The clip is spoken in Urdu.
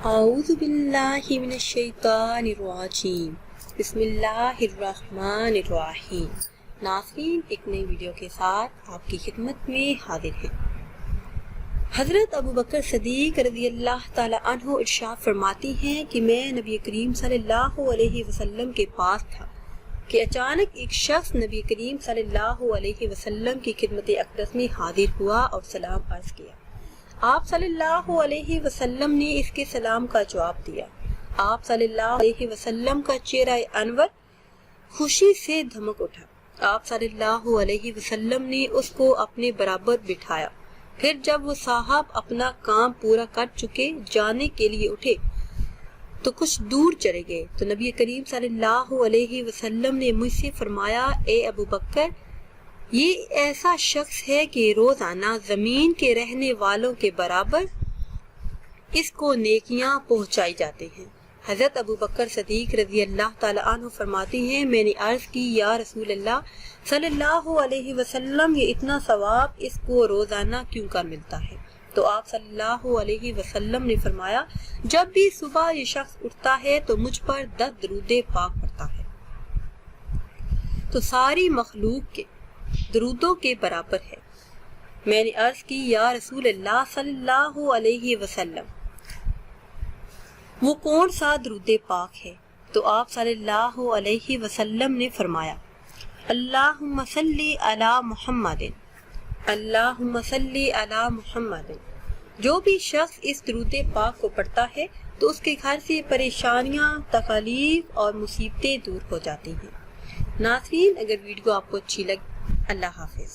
اعوذ باللہ من الشیطان الرجیم بسم اللہ الرحمن الرحیم۔ ناظرین، ایک نئی ویڈیو کے ساتھ آپ کی خدمت میں حاضر ہیں۔ حضرت ابو بکر صدیق رضی اللہ تعالی عنہ ارشاد فرماتی ہیں کہ میں نبی کریم صلی اللہ علیہ وسلم کے پاس تھا کہ اچانک ایک شخص نبی کریم صلی اللہ علیہ وسلم کی خدمت اقدس میں حاضر ہوا اور سلام عرض کیا۔ آپ صلی اللہ علیہ وسلم نے اس کے سلام کا جواب دیا۔ آپ صلی اللہ علیہ وسلم کا چہرہ انور خوشی سے دھمک اٹھا۔ آپ صلی اللہ علیہ وسلم نے اس کو اپنے برابر بٹھایا۔ پھر جب وہ صاحب اپنا کام پورا کر چکے جانے کے لیے اٹھے تو کچھ دور چلے گئے تو نبی کریم صلی اللہ علیہ وسلم نے مجھ سے فرمایا، اے ابو بکر، یہ ایسا شخص ہے کہ روزانہ زمین کے رہنے والوں کے برابر اس کو نیکیاں پہنچائی جاتے ہیں۔ حضرت ابو بکر صدیق رضی اللہ تعالی عنہ فرماتی ہیں، میں نے عرض کی، یا رسول اللہ صلی اللہ علیہ وسلم، یہ اتنا ثواب اس کو روزانہ کیوں کر ملتا ہے؟ تو آپ صلی اللہ علیہ وسلم نے فرمایا، جب بھی صبح یہ شخص اٹھتا ہے تو مجھ پر 10 درود پاک پڑھتا ہے تو ساری مخلوق کے درودوں کے برابر ہے۔ میں نے عرض کی، یا رسول اللہ صلی اللہ علیہ وسلم، وہ کون سا درود پاک ہے؟ تو آپ صلی اللہ علیہ وسلم نے فرمایا، اللہم صلی علی محمد، اللہم صلی علی محمد۔ جو بھی شخص اس درود پاک کو پڑھتا ہے تو اس کے گھر سے پریشانیاں، تکالیف اور مصیبتیں دور ہو جاتی ہیں۔ ناظرین، اگر ویڈیو آپ کو اچھی لگے، اللہ حافظ۔